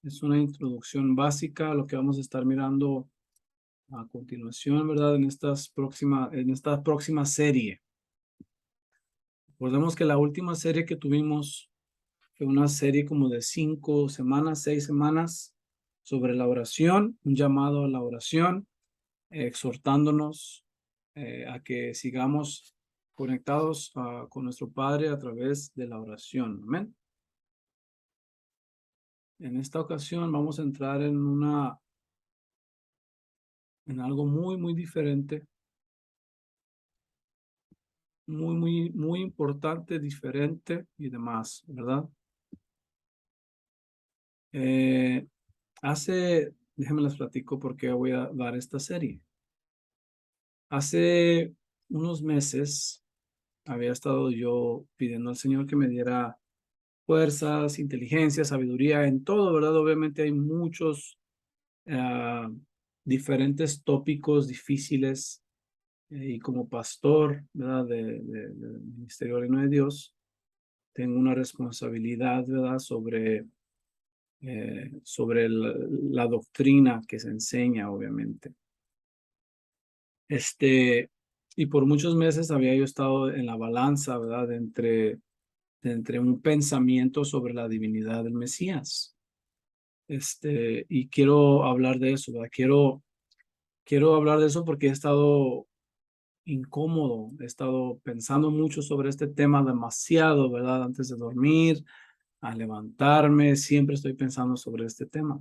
Es una introducción básica a lo que vamos a estar mirando a continuación, ¿verdad? En esta próxima serie. Recordemos que la última serie que tuvimos fue una serie como de 5 semanas, 6 semanas sobre la oración, un llamado a la oración, exhortándonos a que sigamos conectados con nuestro Padre a través de la oración. Amén. En esta ocasión vamos a entrar en algo muy, muy diferente, muy importante, diferente y demás, ¿verdad? Eh, Déjenme les platico por qué voy a dar esta serie. Hace unos meses había estado yo pidiendo al Señor que me diera fuerzas, inteligencia, sabiduría en todo, ¿verdad? Obviamente hay muchos ah, diferentes tópicos difíciles y como pastor, ¿verdad? Del Ministerio Reino de Dios, tengo una responsabilidad, ¿verdad? Sobre la doctrina que se enseña, obviamente. Y por muchos meses había yo estado en la balanza, ¿verdad? Entre un pensamiento sobre la divinidad del Mesías. Y quiero hablar de eso, ¿verdad? Quiero hablar de eso porque he estado incómodo, he estado pensando mucho sobre este tema demasiado, ¿verdad? Antes de dormir, al levantarme, siempre estoy pensando sobre este tema.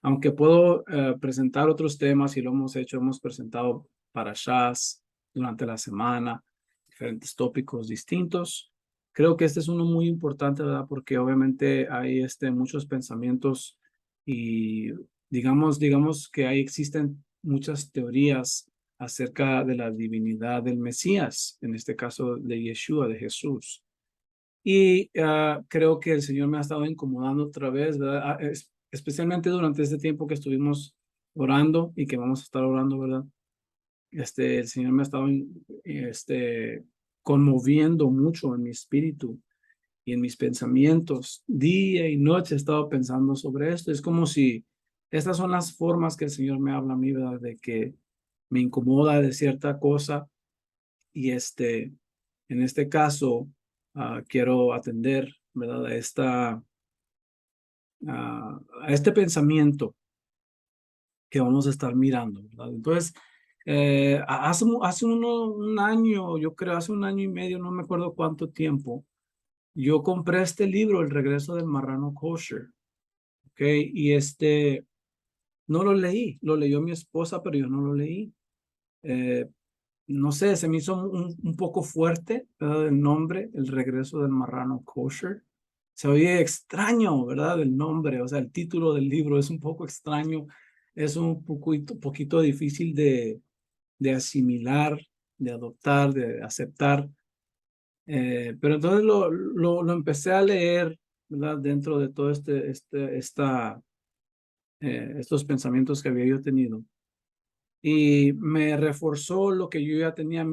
Aunque puedo presentar otros temas y lo hemos hecho, hemos presentado parashás durante la semana, diferentes tópicos distintos. Creo que este es uno muy importante, ¿verdad? Porque obviamente hay muchos pensamientos y digamos que ahí existen muchas teorías acerca de la divinidad del Mesías, en este caso de Yeshua, de Jesús. Y creo que el Señor me ha estado incomodando otra vez, ¿verdad? Especialmente durante este tiempo que estuvimos orando y que vamos a estar orando, ¿verdad? El Señor me ha estado conmoviendo mucho en mi espíritu y en mis pensamientos. Día y noche he estado pensando sobre esto. Es como si estas son las formas que el Señor me habla a mí, ¿verdad? De que me incomoda de cierta cosa y en este caso quiero atender, ¿verdad? A este pensamiento que vamos a estar mirando, ¿verdad? Entonces, hace un año, yo creo, hace un año y medio, no me acuerdo cuánto tiempo, yo compré este libro, El regreso del marrano kosher, ¿ok? Y no lo leí, lo leyó mi esposa, pero yo no lo leí. Eh, no sé, se me hizo un poco fuerte, ¿verdad? El nombre, El regreso del marrano kosher. Se oye extraño, ¿verdad? El nombre, o sea, el título del libro es un poco extraño, es un poquito difícil de asimilar, de adoptar, de aceptar. Pero entonces lo empecé a leer, ¿verdad? Dentro de todo estos pensamientos que había yo tenido. Y me reforzó lo que yo ya tenía.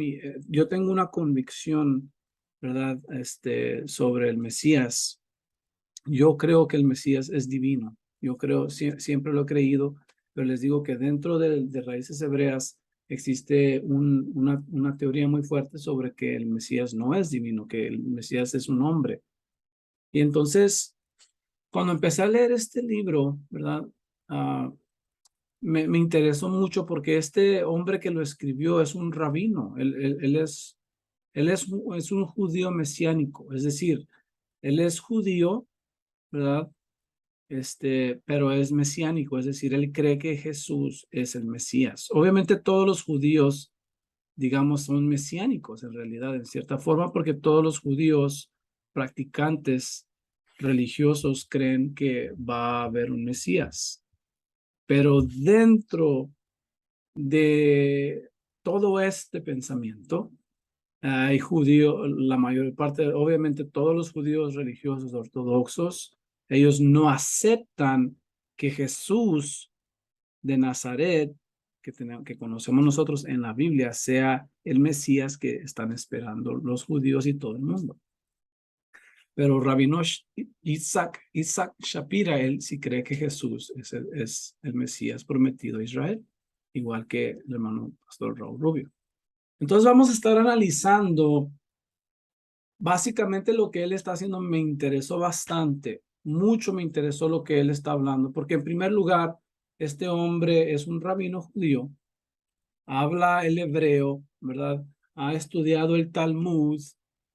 Yo tengo una convicción, ¿verdad? Sobre el Mesías. Yo creo que el Mesías es divino. Yo creo, siempre lo he creído, pero les digo que dentro de raíces hebreas existe una teoría muy fuerte sobre que el Mesías no es divino, que el Mesías es un hombre. Y entonces, cuando empecé a leer este libro, ¿verdad? Ah, me interesó mucho porque este hombre que lo escribió es un rabino. Es un judío mesiánico, es decir, él es judío, ¿verdad? Pero es mesiánico, es decir, él cree que Jesús es el Mesías. Obviamente todos los judíos, digamos, son mesiánicos en realidad, en cierta forma, porque todos los judíos practicantes religiosos creen que va a haber un Mesías. Pero dentro de todo este pensamiento, hay judíos, la mayor parte, obviamente todos los judíos religiosos ortodoxos, ellos no aceptan que Jesús de Nazaret, que conocemos nosotros en la Biblia, sea el Mesías que están esperando los judíos y todo el mundo. Pero Isaac Shapira, él sí cree que Jesús es el Mesías prometido a Israel, igual que el hermano pastor Raúl Rubio. Entonces vamos a estar analizando básicamente lo que él está haciendo. Me interesó bastante, mucho me interesó lo que él está hablando, porque en primer lugar, este hombre es un rabino judío, habla el hebreo, ¿verdad? Ha estudiado el Talmud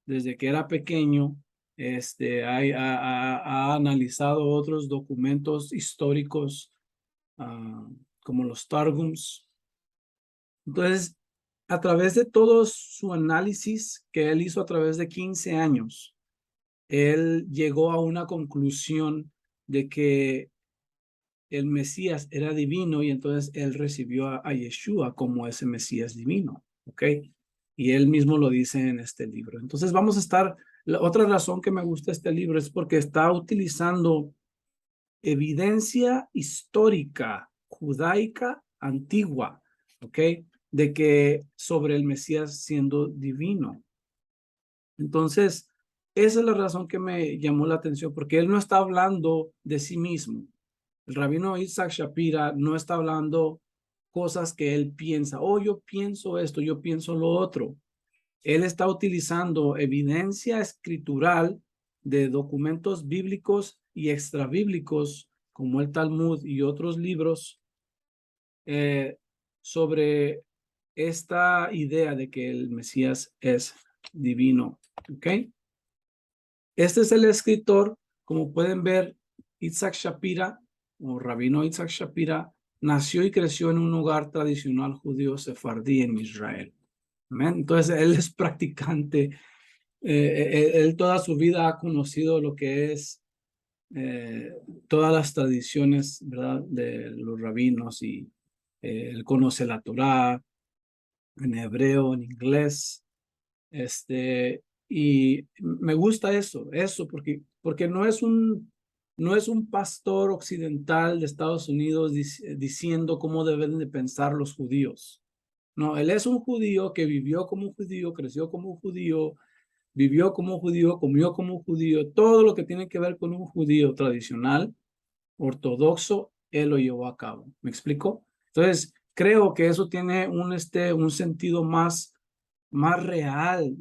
desde que era pequeño, ha analizado otros documentos históricos, como los Targums. Entonces, a través de todo su análisis que él hizo a través de 15 años, él llegó a una conclusión de que el Mesías era divino y entonces él recibió a Yeshua como ese Mesías divino, ¿ok? Y él mismo lo dice en este libro. Entonces vamos a estar, la otra razón que me gusta este libro es porque está utilizando evidencia histórica, judaica, antigua, ¿ok? De que sobre el Mesías siendo divino. Entonces, esa es la razón que me llamó la atención, porque él no está hablando de sí mismo. El rabino Isaac Shapira no está hablando cosas que él piensa, oh, yo pienso esto, yo pienso lo otro. Él está utilizando evidencia escritural de documentos bíblicos y extrabíblicos, como el Talmud y otros libros, eh, sobre esta idea de que el Mesías es divino. ¿Ok? Este es el escritor, como pueden ver, Isaac Shapira, o Rabino Isaac Shapira, nació y creció en un hogar tradicional judío sefardí en Israel. ¿Amén? Entonces, él es practicante. Él toda su vida ha conocido lo que es todas las tradiciones, ¿verdad? De los rabinos, y él conoce la Torá en hebreo, en inglés. Y me gusta eso, porque no es un pastor occidental de Estados Unidos diciendo cómo deben de pensar los judíos. No, él es un judío que vivió como un judío, creció como un judío, vivió como un judío, comió como un judío, todo lo que tiene que ver con un judío tradicional, ortodoxo, él lo llevó a cabo. ¿Me explico? Entonces, creo que eso tiene un sentido más real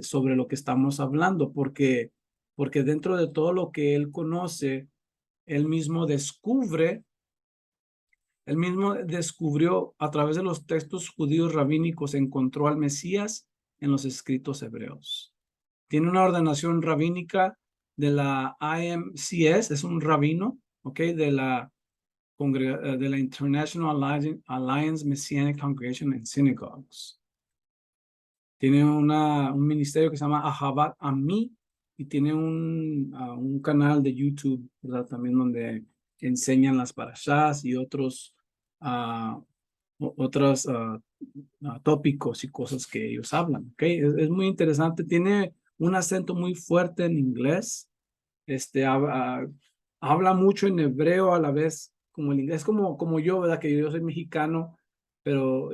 sobre lo que estamos hablando, porque dentro de todo lo que él conoce, él mismo descubre, él mismo descubrió a través de los textos judíos rabínicos, encontró al Mesías en los escritos hebreos. Tiene una ordenación rabínica de la IMCS, es un rabino, ¿ok? De la International Alliance Messianic Congregation and Synagogues. Tiene un ministerio que se llama Ahabat Ami, y tiene un canal de YouTube, ¿verdad? También donde enseñan las parashas y otros tópicos y cosas que ellos hablan, ¿ok? Es muy interesante. Tiene un acento muy fuerte en inglés. Habla mucho en hebreo a la vez como el inglés, como yo, ¿verdad? Que yo soy mexicano,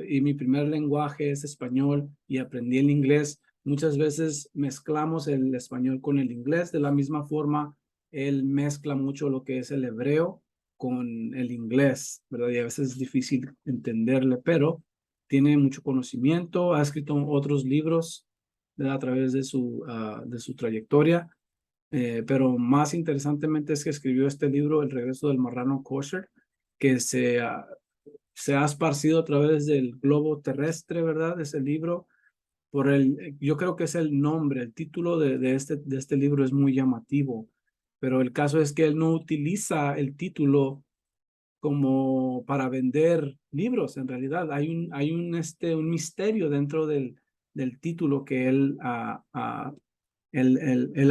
y mi primer lenguaje es español y aprendí el inglés. Muchas veces mezclamos el español con el inglés. De la misma forma, él mezcla mucho lo que es el hebreo con el inglés, ¿verdad? Y a veces es difícil entenderle, pero tiene mucho conocimiento, ha escrito otros libros, ¿verdad? A través de su trayectoria. Pero más interesantemente es que escribió este libro, El regreso del marrano kosher, que se ha esparcido a través del globo terrestre, ¿verdad? Ese libro, yo creo que es el nombre, el título de este libro es muy llamativo, pero el caso es que él no utiliza el título como para vender libros. En realidad hay un misterio dentro del título que él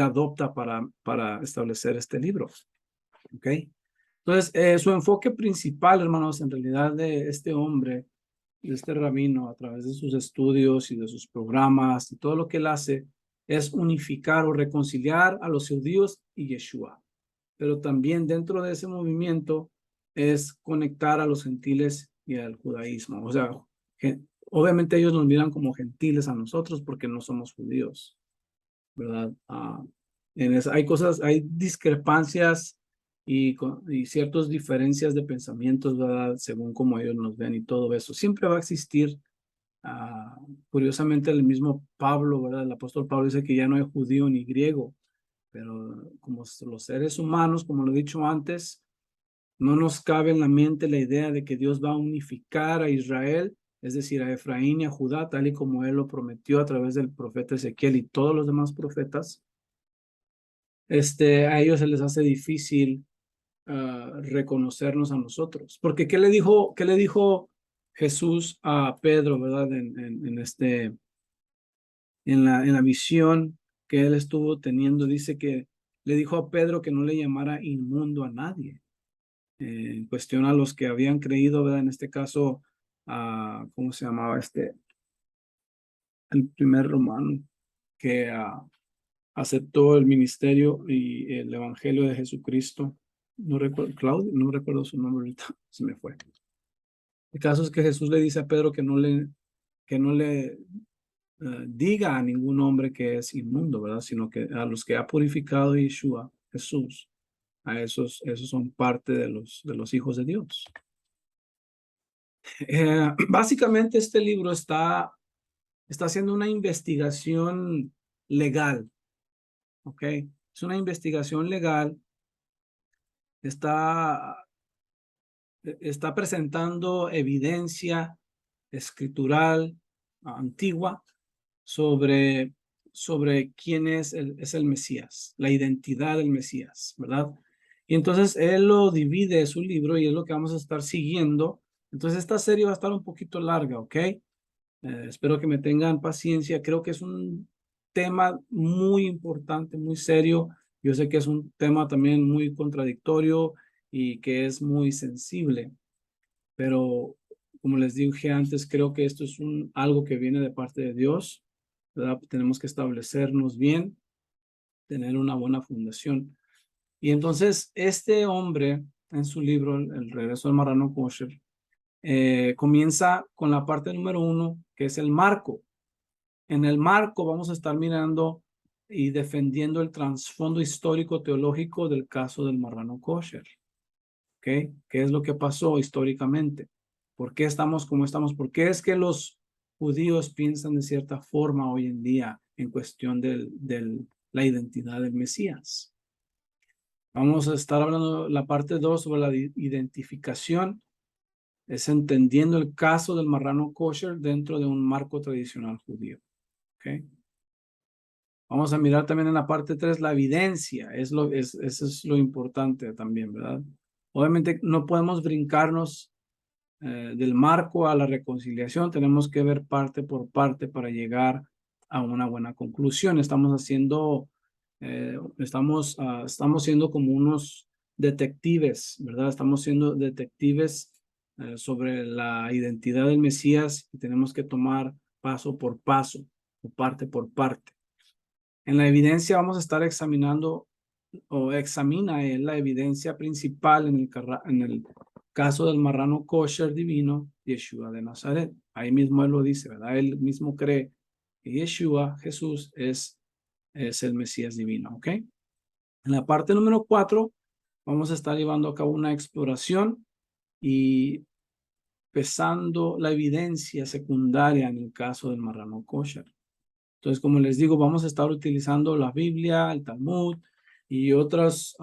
adopta para establecer este libro. ¿Ok? Entonces, su enfoque principal, hermanos, en realidad de este hombre, de este rabino, a través de sus estudios y de sus programas y todo lo que él hace, es unificar o reconciliar a los judíos y Yeshua. Pero también dentro de ese movimiento es conectar a los gentiles y al judaísmo. O sea, obviamente ellos nos miran como gentiles a nosotros porque no somos judíos, ¿verdad? hay cosas, hay discrepancias y ciertas diferencias de pensamientos, ¿verdad? Según cómo ellos nos ven y todo eso. Siempre va a existir. Curiosamente, el mismo Pablo, ¿verdad? El apóstol Pablo dice que ya no hay judío ni griego, pero como los seres humanos, como lo he dicho antes, no nos cabe en la mente la idea de que Dios va a unificar a Israel, es decir, a Efraín y a Judá, tal y como él lo prometió a través del profeta Ezequiel y todos los demás profetas. A ellos se les hace difícil reconocernos a nosotros. Porque qué le dijo Jesús a Pedro, ¿verdad? En la visión que él estuvo teniendo, dice que le dijo a Pedro que no le llamara inmundo a nadie. En cuestión a los que habían creído, ¿verdad? En este caso, ¿cómo se llamaba el primer romano que aceptó el ministerio y el evangelio de Jesucristo? No recuerdo, Claudio, no recuerdo su nombre ahorita, se me fue. El caso es que Jesús le dice a Pedro que no le diga a ningún hombre que es inmundo, ¿verdad? Sino que a los que ha purificado Yeshua, Jesús, a esos son parte de los hijos de Dios. Básicamente este libro está haciendo una investigación legal, ¿ok? Es una investigación legal, está, está presentando evidencia escritural antigua sobre, sobre quién es el Mesías, la identidad del Mesías, ¿verdad? Y entonces él lo divide su libro y es lo que vamos a estar siguiendo. Entonces esta serie va a estar un poquito larga, ¿ok? Espero que me tengan paciencia. Creo que es un tema muy importante, muy serio. Yo sé que es un tema también muy contradictorio y que es muy sensible, pero como les dije antes, creo que esto es algo que viene de parte de Dios, ¿verdad? Tenemos que establecernos bien, tener una buena fundación. Y entonces este hombre en su libro, El regreso del marrano kosher, comienza con la parte número 1, que es el marco. En el marco vamos a estar mirando y defendiendo el trasfondo histórico teológico del caso del marrano kosher. ¿Ok? ¿Qué es lo que pasó históricamente? ¿Por qué estamos como estamos? ¿Por qué es que los judíos piensan de cierta forma hoy en día en cuestión de la identidad del Mesías? Vamos a estar hablando la parte 2 sobre la identificación, es entendiendo el caso del marrano kosher dentro de un marco tradicional judío. ¿Ok? Vamos a mirar también en la parte 3 la evidencia, eso es lo importante también, ¿verdad? Obviamente no podemos brincarnos del marco a la reconciliación, tenemos que ver parte por parte para llegar a una buena conclusión. Estamos siendo como unos detectives, ¿verdad? Estamos siendo detectives sobre la identidad del Mesías y tenemos que tomar paso por paso o parte por parte. En la evidencia vamos a estar examinando o examina él la evidencia principal en el caso del marrano kosher divino, Yeshua de Nazaret. Ahí mismo él lo dice, ¿verdad? Él mismo cree que Yeshua, Jesús, es el Mesías divino, ¿ok? En la parte número 4 vamos a estar llevando a cabo una exploración y pesando la evidencia secundaria en el caso del marrano kosher. Entonces, como les digo, vamos a estar utilizando la Biblia, el Talmud y otros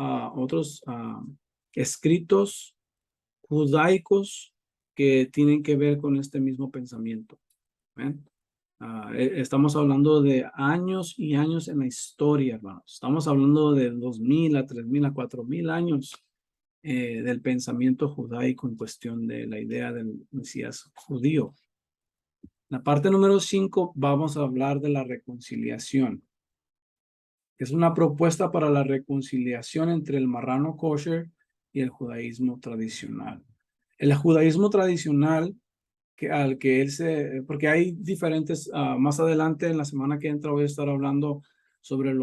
escritos judaicos que tienen que ver con este mismo pensamiento. ¿Ven? Estamos hablando de años y años en la historia, hermanos. Estamos hablando de 2000 a 3000 a 4000 años del pensamiento judaico en cuestión de la idea del Mesías judío. La parte número 5 vamos a hablar de la reconciliación. Es una propuesta para la reconciliación entre el marrano kosher y el judaísmo tradicional. El judaísmo tradicional, porque hay diferentes, más adelante en la semana que entra voy a estar hablando sobre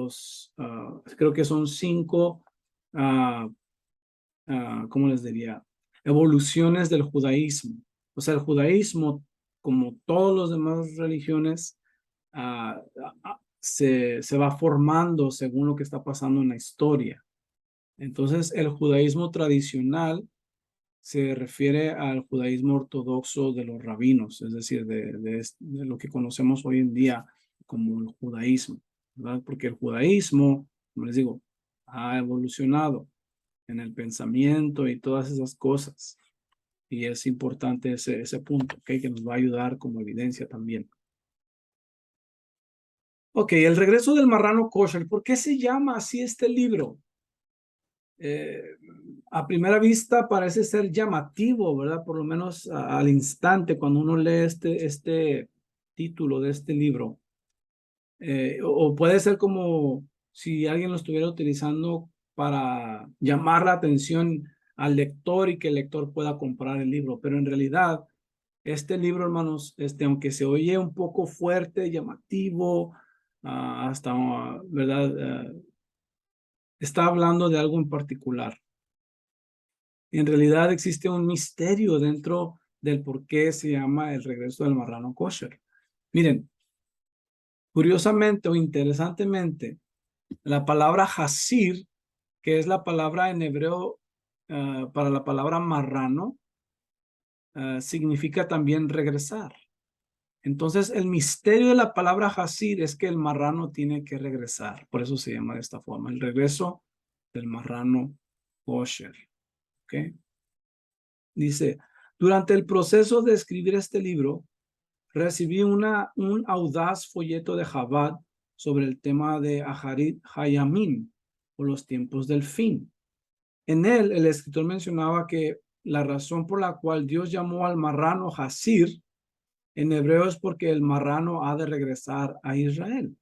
creo que son 5, ¿cómo les diría? Evoluciones del judaísmo. O sea, el judaísmo, como todas las demás religiones, se va formando según lo que está pasando en la historia. Entonces, el judaísmo tradicional se refiere al judaísmo ortodoxo de los rabinos, es decir, de lo que conocemos hoy en día como el judaísmo, ¿verdad? Porque el judaísmo, como les digo, ha evolucionado en el pensamiento y todas esas cosas. Y es importante ese punto, ¿ok? Que nos va a ayudar como evidencia también. Ok, el regreso del marrano kosher. ¿Por qué se llama así este libro? Eh, a primera vista parece ser llamativo, ¿verdad? Por lo menos al instante cuando uno lee este título de este libro. O puede ser como si alguien lo estuviera utilizando para llamar la atención al lector y que el lector pueda comprar el libro. Pero en realidad, este libro, hermanos, aunque se oye un poco fuerte, llamativo, hasta, ¿verdad? Está hablando de algo en particular. En realidad existe un misterio dentro del por qué se llama el regreso del marrano kosher. Miren, curiosamente o interesantemente, la palabra hasir, que es la palabra en hebreo para la palabra marrano, significa también regresar. Entonces, el misterio de la palabra hasir es que el marrano tiene que regresar. Por eso se llama de esta forma, el regreso del marrano kosher. ¿Ok? Dice, durante el proceso de escribir este libro, recibí un audaz folleto de Chabad sobre el tema de Aharit Hayamim, o los tiempos del fin. En él, el escritor mencionaba que la razón por la cual Dios llamó al marrano Hasir, en hebreo es porque el marrano ha de regresar a Israel.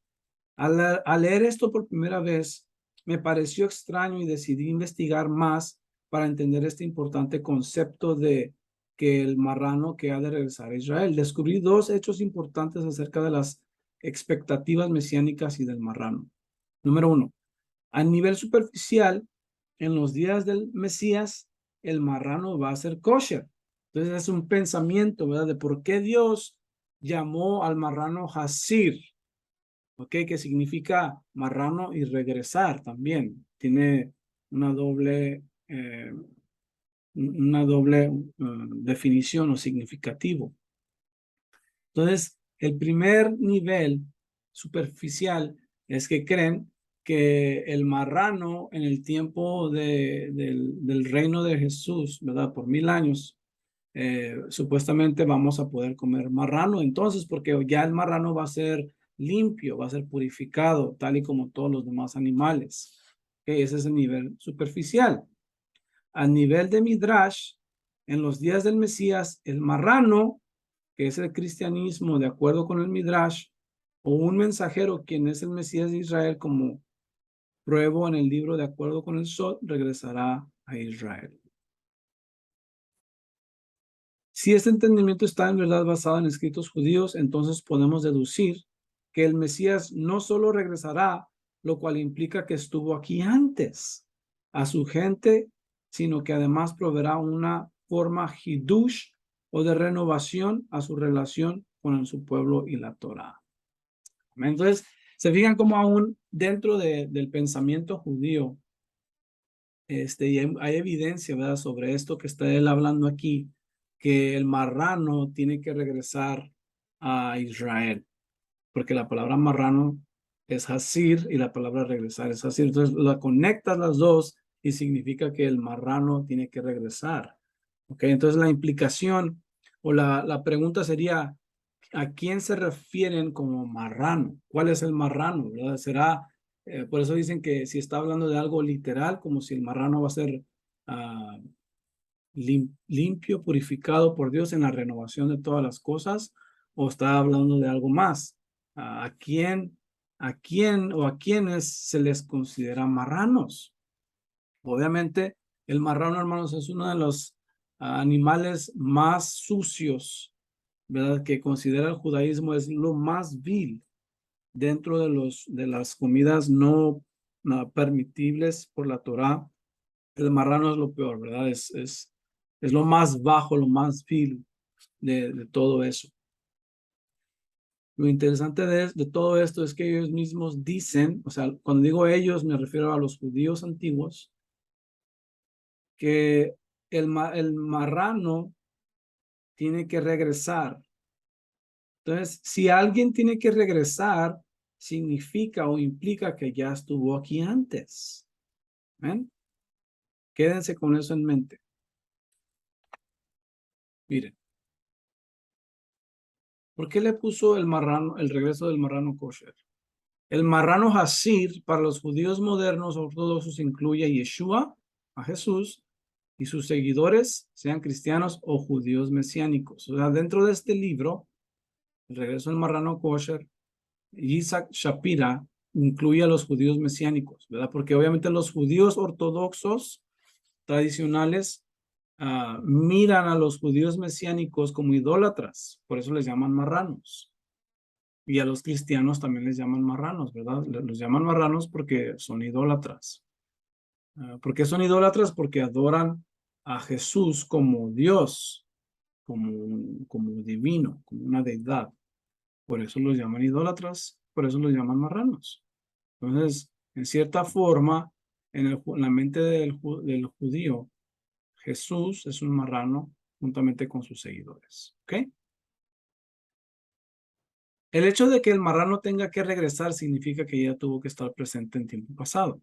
Al leer esto por primera vez, me pareció extraño y decidí investigar más para entender este importante concepto de que el marrano que ha de regresar a Israel. Descubrí dos hechos importantes acerca de las expectativas mesiánicas y del marrano. Número uno, a nivel superficial, en los días del Mesías, el marrano va a ser kosher. Entonces es un pensamiento, ¿verdad? De por qué Dios llamó al marrano Hasir. ¿Ok? Que significa marrano y regresar también. Tiene una doble definición o significativo. Entonces, el primer nivel superficial es que creen que el marrano en el tiempo del reino de Jesús, ¿verdad? Por 1000 años, supuestamente vamos a poder comer marrano, entonces, porque ya el marrano va a ser limpio, va a ser purificado, tal y como todos los demás animales. Okay, ese es el nivel superficial. A nivel de Midrash, en los días del Mesías, el marrano, que es el cristianismo de acuerdo con el Midrash, o un mensajero, quien es el Mesías de Israel, como pruebo en el libro de acuerdo con el Sot, regresará a Israel. Si este entendimiento está en verdad basado en escritos judíos, entonces podemos deducir que el Mesías no solo regresará, lo cual implica que estuvo aquí antes a su gente, sino que además proveerá una forma hidush o de renovación a su relación con su pueblo y la Torá. Entonces, se fijan como aún dentro del pensamiento judío, y hay evidencia, ¿verdad?, sobre esto que está él hablando aquí, que el marrano tiene que regresar a Israel, porque la palabra marrano es hasir y la palabra regresar es hasir. Entonces, la conectas las dos y significa que el marrano tiene que regresar. ¿Ok? Entonces, la implicación o la pregunta sería, ¿a quién se refieren como marrano? ¿Cuál es el marrano? ¿Verdad? ¿Será por eso dicen que si está hablando de algo literal, como si el marrano va a ser limpio, purificado por Dios en la renovación de todas las cosas, o está hablando de algo más? ¿A quién o a quiénes se les considera marranos? Obviamente, el marrano, hermanos, es uno de los animales más sucios, ¿verdad? Que considera el judaísmo es lo más vil dentro de las comidas no permitibles por la Torá. El marrano es lo peor, ¿verdad? Es lo más bajo, lo más vil de todo eso. Lo interesante de todo esto es que ellos mismos dicen, o sea, cuando digo ellos me refiero a los judíos antiguos, que el marrano tiene que regresar. Entonces, si alguien tiene que regresar, significa o implica que ya estuvo aquí antes. ¿Ven? Quédense con eso en mente. Miren, ¿por qué le puso el marrano, el regreso del marrano kosher? El marrano Hasir para los judíos modernos ortodoxos incluye a Yeshua, a Jesús, y sus seguidores, sean cristianos o judíos mesiánicos. O sea, dentro de este libro, El regreso del marrano kosher, Isaac Shapira incluye a los judíos mesiánicos, ¿verdad? Porque obviamente los judíos ortodoxos tradicionales miran a los judíos mesiánicos como idólatras, por eso les llaman marranos. Y a los cristianos también les llaman marranos, ¿verdad? Los llaman marranos porque son idólatras. ¿Por qué son idólatras? Porque adoran a Jesús como Dios, como divino, como una deidad. Por eso los llaman idólatras, por eso los llaman marranos. Entonces, en cierta forma, en la mente del judío, Jesús es un marrano juntamente con sus seguidores. ¿Ok? El hecho de que el marrano tenga que regresar significa que ya tuvo que estar presente en tiempo pasado.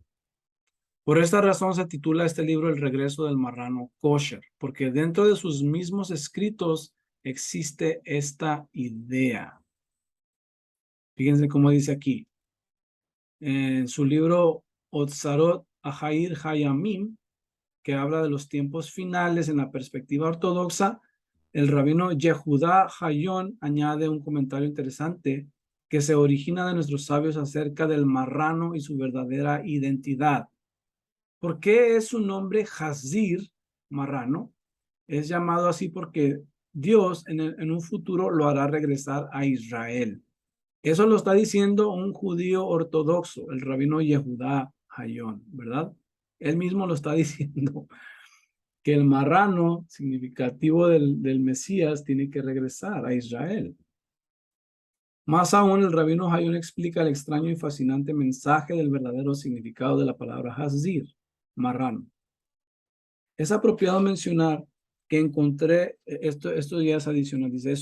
Por esta razón se titula este libro El regreso del marrano kosher, porque dentro de sus mismos escritos existe esta idea. Fíjense cómo dice aquí. En su libro Otzarot Ahair Hayamim, que habla de los tiempos finales en la perspectiva ortodoxa, el rabino Yehudá Hayón añade un comentario interesante que se origina de nuestros sabios acerca del marrano y su verdadera identidad. ¿Por qué es su nombre Hazir, marrano? Es llamado así porque Dios en un futuro lo hará regresar a Israel. Eso lo está diciendo un judío ortodoxo, el rabino Yehudá Hayón, ¿verdad? Él mismo lo está diciendo, que el marrano significativo del Mesías tiene que regresar a Israel. Más aún, el rabino Hayón explica el extraño y fascinante mensaje del verdadero significado de la palabra Hazir, marrano. Es apropiado mencionar que encontré, esto ya es adicional, dice,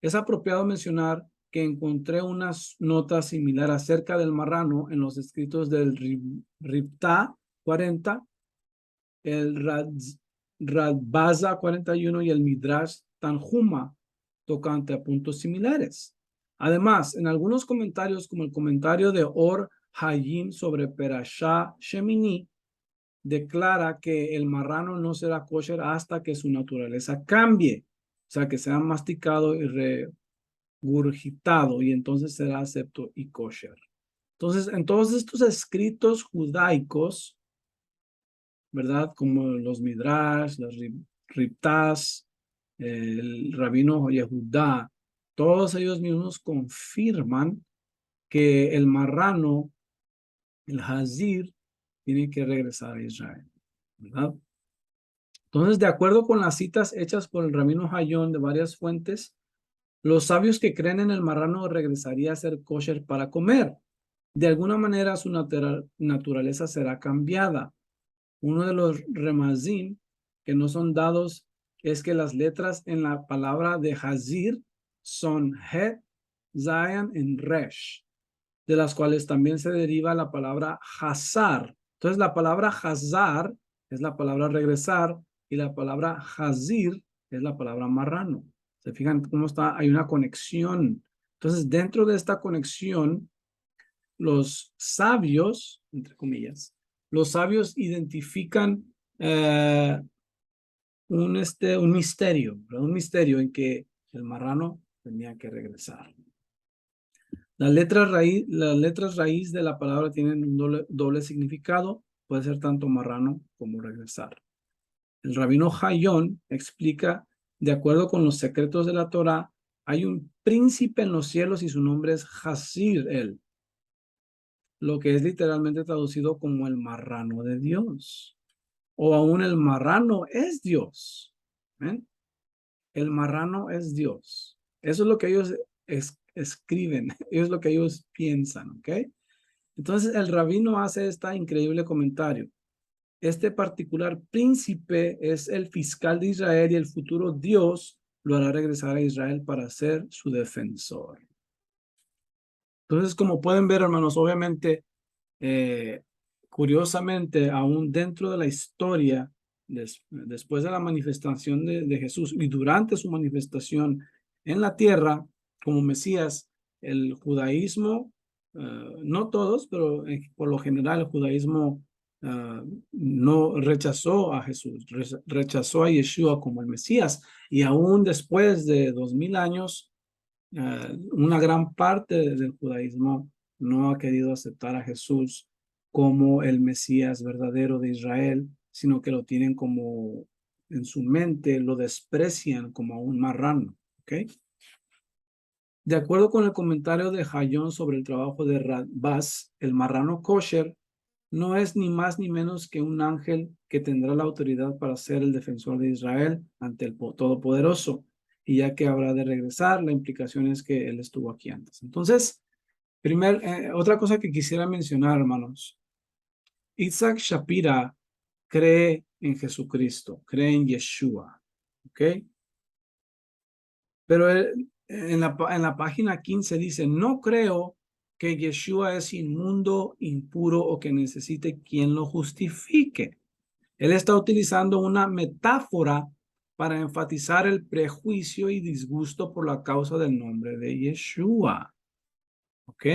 es apropiado mencionar que encontré una nota similar acerca del marrano en los escritos del Riptá 40, el Radbaza 41 y el Midrash Tanjuma, tocante a puntos similares. Además, en algunos comentarios, como el comentario de Or Hayim sobre Perashá Shemini, declara que el marrano no será kosher hasta que su naturaleza cambie, o sea, que sea masticado y regurgitado, y entonces será acepto y kosher. Entonces, en todos estos escritos judaicos, ¿verdad? Como los Midrash, los Riptás, el rabino Yehudá, todos ellos mismos confirman que el marrano, el Hazir, tiene que regresar a Israel, ¿verdad? Entonces, de acuerdo con las citas hechas por el rabino Hayón de varias fuentes, los sabios que creen en el marrano regresaría a ser kosher para comer. De alguna manera su naturaleza será cambiada. Uno de los remazim que no son dados es que las letras en la palabra de Hazir son Het, Zayan y Resh, de las cuales también se deriva la palabra Hazar. Entonces la palabra Hazar es la palabra regresar y la palabra Hazir es la palabra marrano. ¿Se fijan cómo está? Hay una conexión. Entonces dentro de esta conexión, los sabios, entre comillas, los sabios identifican un misterio, ¿verdad? Un misterio en que el marrano tenía que regresar. Las letras raíz de la palabra tienen un doble significado, puede ser tanto marrano como regresar. El rabino Hayón explica, de acuerdo con los secretos de la Torá, hay un príncipe en los cielos y su nombre es Hasir el, lo que es literalmente traducido como el marrano de Dios. O aún el marrano es Dios. ¿Ven? El marrano es Dios. Eso es lo que ellos escriben, es lo que ellos piensan, ¿ok? Entonces el rabino hace este increíble comentario. Este particular príncipe es el fiscal de Israel y el futuro Dios lo hará regresar a Israel para ser su defensor. Entonces, como pueden ver, hermanos, obviamente, curiosamente, aún dentro de la historia, después de la manifestación de Jesús y durante su manifestación en la tierra como Mesías, el judaísmo, no todos, pero por lo general el judaísmo no rechazó a Jesús, rechazó a Yeshua como el Mesías, y aún después de 2000 años, una gran parte del judaísmo no ha querido aceptar a Jesús como el Mesías verdadero de Israel, sino que lo tienen como en su mente, lo desprecian como a un marrano, ¿ok? De acuerdo con el comentario de Hayón sobre el trabajo de Radbaz, el marrano kosher no es ni más ni menos que un ángel que tendrá la autoridad para ser el defensor de Israel ante el Todopoderoso. Y ya que habrá de regresar, la implicación es que él estuvo aquí antes. Entonces, otra cosa que quisiera mencionar, hermanos. Isaac Shapira cree en Jesucristo, cree en Yeshua, ¿ok? Pero en la página 15 dice, no creo que Yeshua es inmundo, impuro o que necesite quien lo justifique. Él está utilizando una metáfora para enfatizar el prejuicio y disgusto por la causa del nombre de Yeshua. ¿Ok?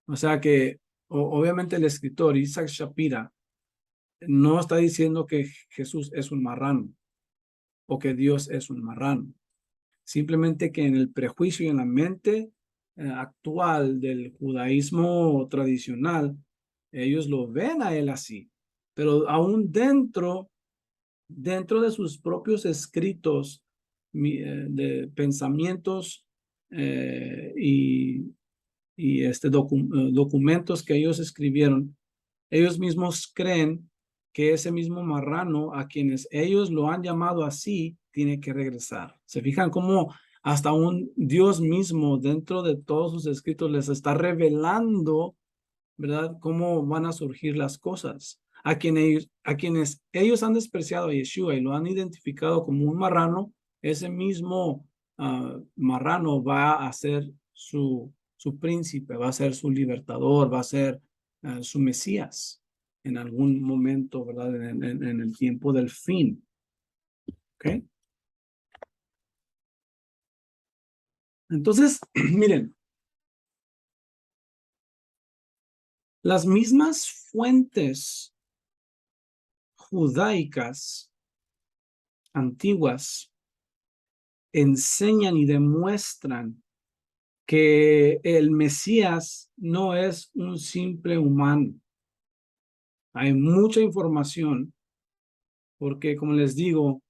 O sea que obviamente el escritor Isaac Shapira no está diciendo que Jesús es un marrano o que Dios es un marrano. Simplemente que en el prejuicio y en la mente actual del judaísmo tradicional, ellos lo ven a él así. Pero aún dentro de sus propios escritos de pensamientos y documentos que ellos escribieron, ellos mismos creen que ese mismo marrano a quienes ellos lo han llamado así tiene que regresar. ¿Se fijan cómo hasta un Dios mismo dentro de todos sus escritos les está revelando, ¿verdad?, cómo van a surgir las cosas? A quienes ellos han despreciado a Yeshua y lo han identificado como un marrano, ese mismo marrano va a ser su príncipe, va a ser su libertador, va a ser su Mesías en algún momento, ¿verdad? En el tiempo del fin. ¿Ok? Entonces, miren, las mismas fuentes judaicas antiguas enseñan y demuestran que el Mesías no es un simple humano. Hay mucha información porque, como les digo,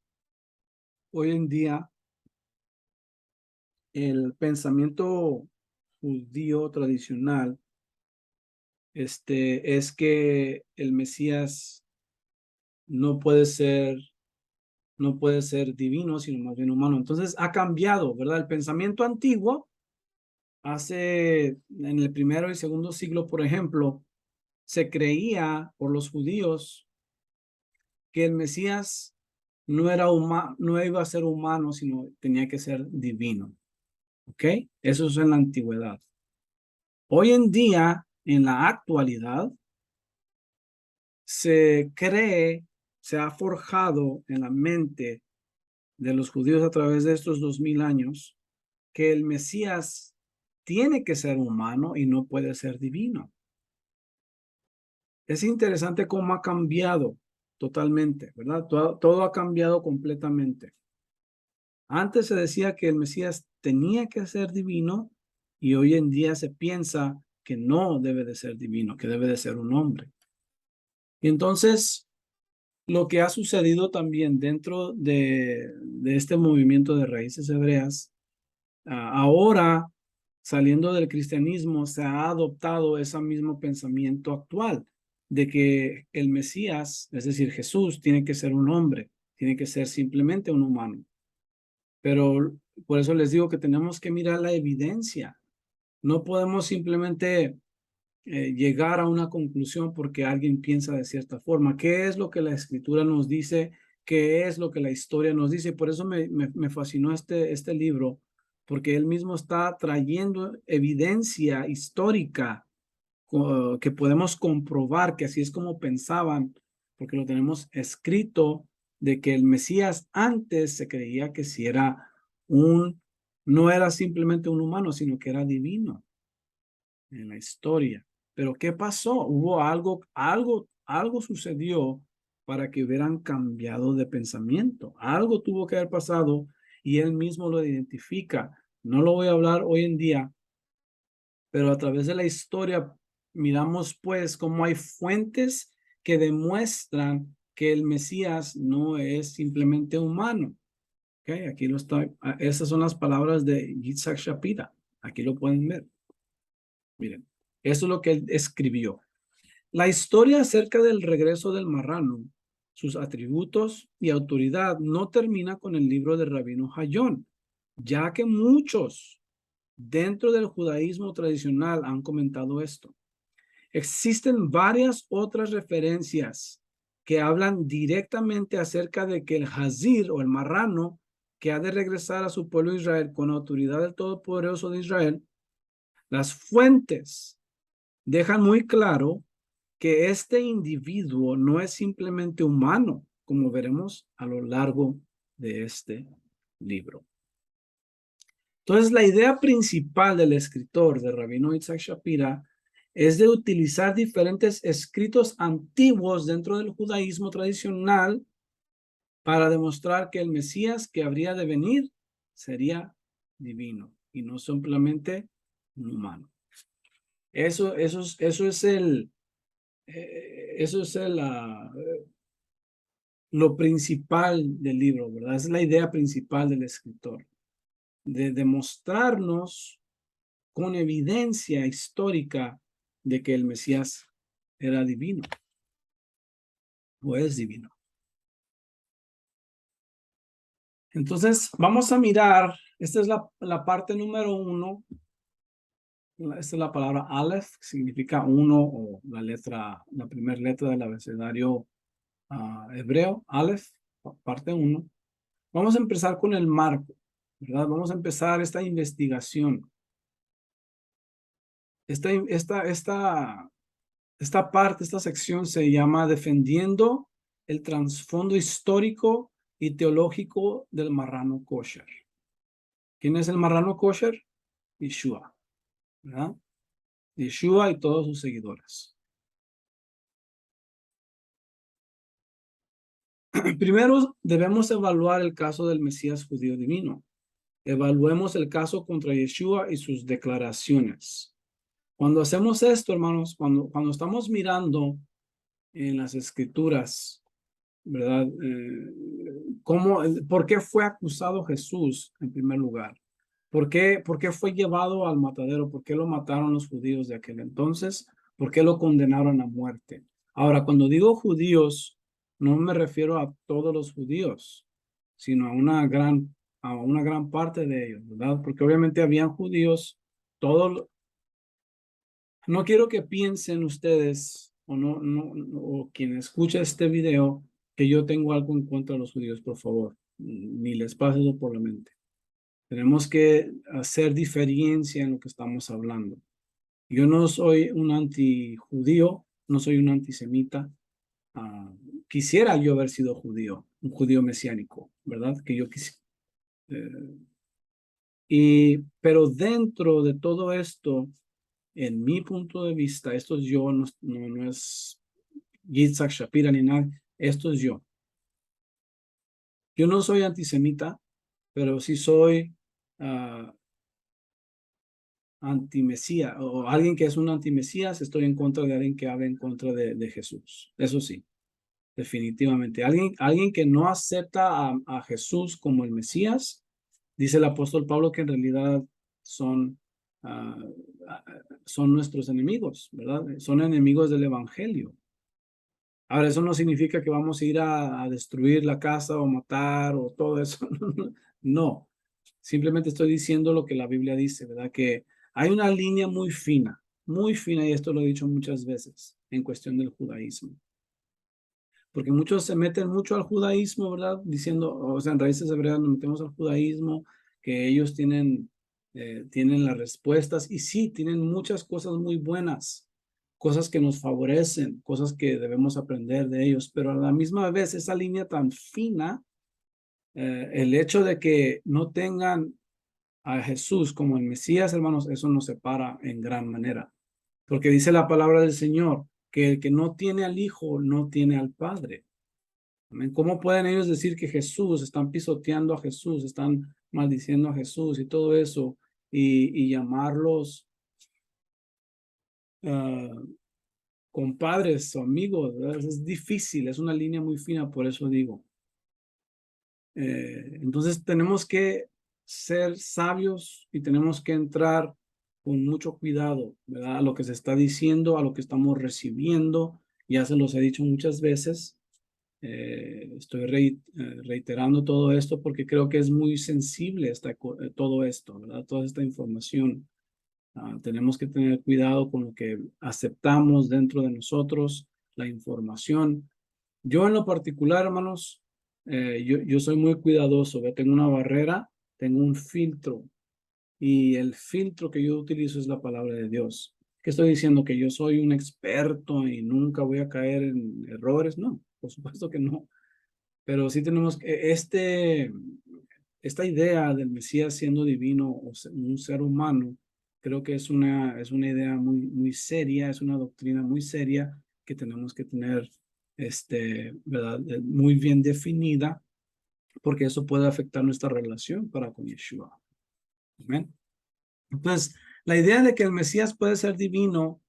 hoy en día el pensamiento judío tradicional es que el Mesías no puede ser, no puede ser divino, sino más bien humano. Entonces ha cambiado, ¿verdad? El pensamiento antiguo, en el primero y segundo siglo, por ejemplo, se creía por los judíos que el Mesías no iba a ser humano, sino tenía que ser divino. ¿Ok? Eso es en la antigüedad. Hoy en día, en la actualidad, se cree, se ha forjado en la mente de los judíos a través de estos 2000 años que el Mesías tiene que ser humano y no puede ser divino. Es interesante cómo ha cambiado totalmente, ¿verdad? Todo ha cambiado completamente. Antes se decía que el Mesías tenía que ser divino y hoy en día se piensa que no debe de ser divino, que debe de ser un hombre. Y entonces, lo que ha sucedido también dentro de este movimiento de raíces hebreas, ahora saliendo del cristianismo, se ha adoptado ese mismo pensamiento actual de que el Mesías, es decir, Jesús, tiene que ser un hombre, tiene que ser simplemente un humano. Pero por eso les digo que tenemos que mirar la evidencia. No podemos simplemente llegar a una conclusión porque alguien piensa de cierta forma. ¿Qué es lo que la escritura nos dice? ¿Qué es lo que la historia nos dice? Por eso me fascinó este libro, porque él mismo está trayendo evidencia histórica que podemos comprobar que así es como pensaban, porque lo tenemos escrito de que el Mesías antes se creía que si era no era simplemente un humano, sino que era divino en la historia. Pero ¿qué pasó? Hubo algo sucedió para que hubieran cambiado de pensamiento. Algo tuvo que haber pasado y él mismo lo identifica. No lo voy a hablar hoy en día, pero a través de la historia miramos pues cómo hay fuentes que demuestran que el Mesías no es simplemente humano. Okay, aquí lo está. Esas son las palabras de Yitzhak Shapira. Aquí lo pueden ver. Miren, eso es lo que él escribió. La historia acerca del regreso del marrano, sus atributos y autoridad no termina con el libro de Rabino Hayón, ya que muchos dentro del judaísmo tradicional han comentado esto. Existen varias otras referencias que hablan directamente acerca de que el Hazir o el marrano que ha de regresar a su pueblo Israel con autoridad del Todopoderoso de Israel, las fuentes dejan muy claro que este individuo no es simplemente humano, como veremos a lo largo de este libro. Entonces, la idea principal del escritor de Rabino Yitzhak Shapira es de utilizar diferentes escritos antiguos dentro del judaísmo tradicional para demostrar que el Mesías que habría de venir sería divino y no simplemente un humano. Eso es lo principal del libro, ¿verdad? Esa es la idea principal del escritor, de demostrarnos con evidencia histórica de que el Mesías era divino o es divino. Entonces, vamos a mirar, esta es la parte número 1, esta es la palabra Aleph, que significa uno o la primera letra del abecedario hebreo, Aleph, parte 1. Vamos a empezar con el marco, ¿verdad? Vamos a empezar esta investigación. Esta parte, esta sección se llama Defendiendo el trasfondo histórico y teológico del marrano kosher. ¿Quién es el marrano kosher? Yeshua, ¿verdad? Yeshua y todos sus seguidores. Primero debemos evaluar el caso del Mesías judío divino. Evaluemos el caso contra Yeshua y sus declaraciones. Cuando hacemos esto, hermanos, cuando estamos mirando en las escrituras, ¿verdad? ¿Por qué fue acusado Jesús en primer lugar? ¿Por qué fue llevado al matadero? ¿Por qué lo mataron los judíos de aquel entonces? ¿Por qué lo condenaron a muerte? Ahora, cuando digo judíos, no me refiero a todos los judíos, sino a una gran parte de ellos, ¿verdad? Porque obviamente habían judíos, todos. No quiero que piensen ustedes o quien escucha este video que yo tengo algo en contra de los judíos, por favor, ni les pase eso por la mente. Tenemos que hacer diferencia en lo que estamos hablando. Yo no soy un antijudío, no soy un antisemita. Quisiera yo haber sido judío, un judío mesiánico, ¿verdad? Que yo quisiera. Pero dentro de todo esto, en mi punto de vista, esto es yo, no es Yitzhak Shapira ni nada, esto es yo. Yo no soy antisemita, pero sí soy antimesías, o alguien que es un antimesías, estoy en contra de alguien que habla en contra de Jesús. Eso sí, definitivamente. Alguien que no acepta a Jesús como el Mesías, dice el apóstol Pablo que en realidad son, ah, son nuestros enemigos, ¿verdad? Son enemigos del evangelio. Ahora, eso no significa que vamos a ir a destruir la casa o matar o todo eso. No, Simplemente estoy diciendo lo que la Biblia dice, ¿verdad? Que hay una línea muy fina, y esto lo he dicho muchas veces, en cuestión del judaísmo. Porque muchos se meten mucho al judaísmo, ¿verdad? Diciendo, o sea, en Raíces Hebreas nos metemos al judaísmo, que ellos tienen las respuestas, y sí, tienen muchas cosas muy buenas, cosas que nos favorecen, cosas que debemos aprender de ellos, pero a la misma vez esa línea tan fina, el hecho de que no tengan a Jesús como el Mesías, hermanos, eso nos separa en gran manera. Porque dice la palabra del Señor que el que no tiene al Hijo no tiene al Padre. Amén. ¿Cómo pueden ellos decir que Jesús, están pisoteando a Jesús, están maldiciendo a Jesús y todo eso, y llamarlos compadres o amigos? ¿Verdad? Es difícil, es una línea muy fina, por eso digo. Entonces tenemos que ser sabios y tenemos que entrar con mucho cuidado, ¿verdad? A lo que se está diciendo, a lo que estamos recibiendo. Ya se los he dicho muchas veces. Estoy reiterando todo esto porque creo que es muy sensible todo esto, ¿verdad? Toda esta información. Tenemos que tener cuidado con lo que aceptamos dentro de nosotros, la información. Yo en lo particular, hermanos, yo soy muy cuidadoso, ¿ve? Tengo una barrera, tengo un filtro, y el filtro que yo utilizo es la palabra de Dios. ¿Qué estoy diciendo? ¿Que yo soy un experto y nunca voy a caer en errores? No, por supuesto que no. Pero sí tenemos esta idea del Mesías siendo divino o un ser humano, creo que es una idea muy seria, es una doctrina muy seria que tenemos que tener, ¿verdad? Muy bien definida, porque eso puede afectar nuestra relación para con Yeshua. Amén. Entonces, la idea de que el Mesías puede ser divino